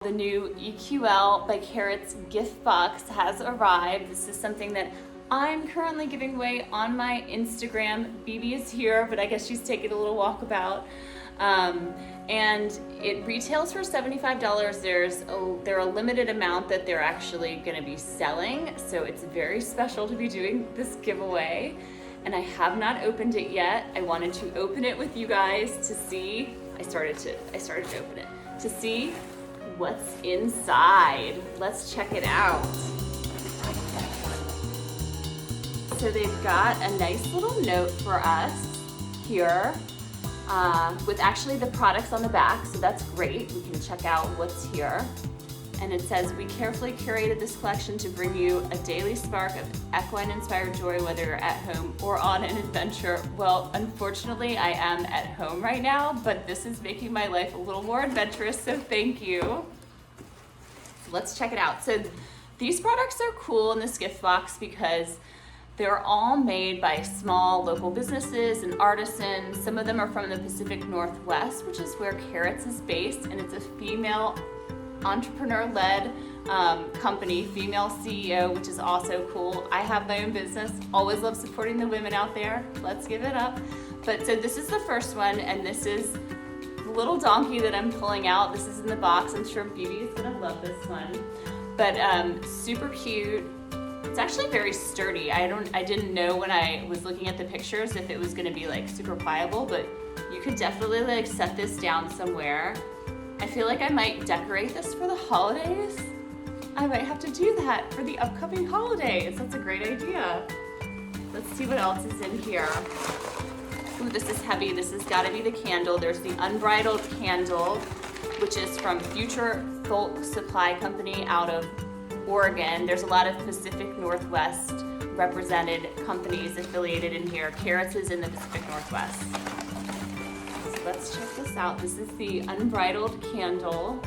The new EQL by Kerrits gift box has arrived. This is something that I'm currently giving away on my Instagram. BB is here, but I guess she's taking a little walkabout. And it retails for $75. There are a limited amount that they're actually gonna be selling. So it's very special to be doing this giveaway. And I have not opened it yet. I wanted to open it with you guys to see. I started to open it to see what's inside. Let's check it out. So they've got a nice little note for us here with actually the products on the back, so that's great. We can check out what's here. And it says, we carefully curated this collection to bring you a daily spark of equine-inspired joy, whether you're at home or on an adventure. Well, unfortunately, I am at home right now, but this is making my life a little more adventurous, so thank you. So let's check it out. So these products are cool in this gift box because they're all made by small local businesses and artisans. Some of them are from the Pacific Northwest, which is where Kerrits is based, and it's a female entrepreneur-led company, female CEO, which is also cool. I have my own business, always love supporting the women out there. Let's give it up. But so this is the first one, and this is the little donkey that I'm pulling out. This is in the box. I'm sure Beauty is gonna love this one. But super cute. It's actually very sturdy. I didn't know when I was looking at the pictures if it was gonna be like super pliable, but you could definitely like set this down somewhere. I feel like I might decorate this for the holidays. I might have to do that for the upcoming holidays. That's a great idea. Let's see what else is in here. Ooh, this is heavy. This has got to be the candle. There's the Unbridled candle, which is from Future Folk Supply Company out of Oregon. There's a lot of Pacific Northwest represented companies affiliated in here. Kerrits is in the Pacific Northwest. Let's check this out. This is the Unbridled candle.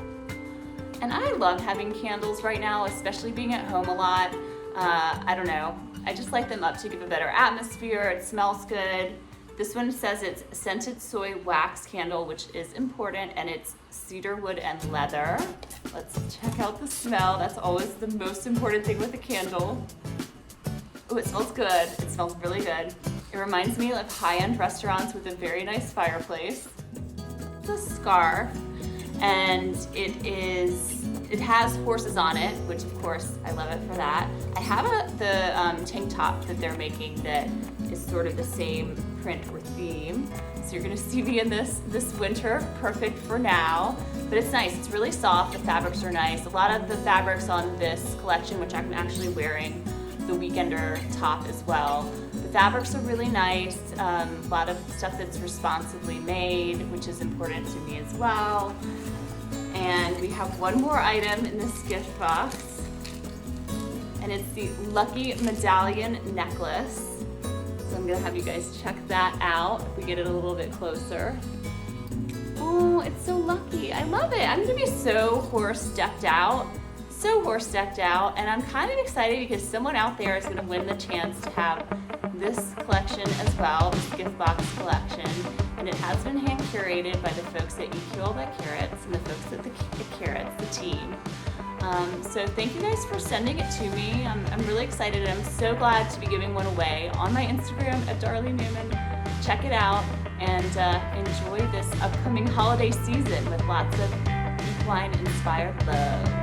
And I love having candles right now, especially being at home a lot. I don't know. I just light them up to give a better atmosphere. It smells good. This one says it's scented soy wax candle, which is important, and it's cedar wood and leather. Let's check out the smell. That's always the most important thing with a candle. Oh, it smells good. It smells really good. It reminds me of high-end restaurants with a very nice fireplace. It's a scarf, and it has horses on it, which of course I love it for that. I have the tank top that they're making that is sort of the same print or theme. So you're gonna see me in this winter, perfect for now. But it's nice, it's really soft, the fabrics are nice. A lot of the fabrics on this collection, which I'm actually wearing the weekender top as well. The fabrics are really nice, a lot of stuff that's responsibly made, which is important to me as well. And we have one more item in this gift box, and it's the Lucky Medallion necklace. So I'm gonna have you guys check that out if we get it a little bit closer. Oh, it's so lucky, I love it. I'm gonna be so horse decked out, and I'm kind of excited because someone out there is gonna win the chance to have this collection as well, this gift box collection, and it has been hand curated by the folks at EQL by Kerrits and the folks at the Kerrits, the team. So thank you guys for sending it to me. I'm really excited, and I'm so glad to be giving one away on my Instagram at Darley Newman. Check it out and enjoy this upcoming holiday season with lots of equine-inspired love.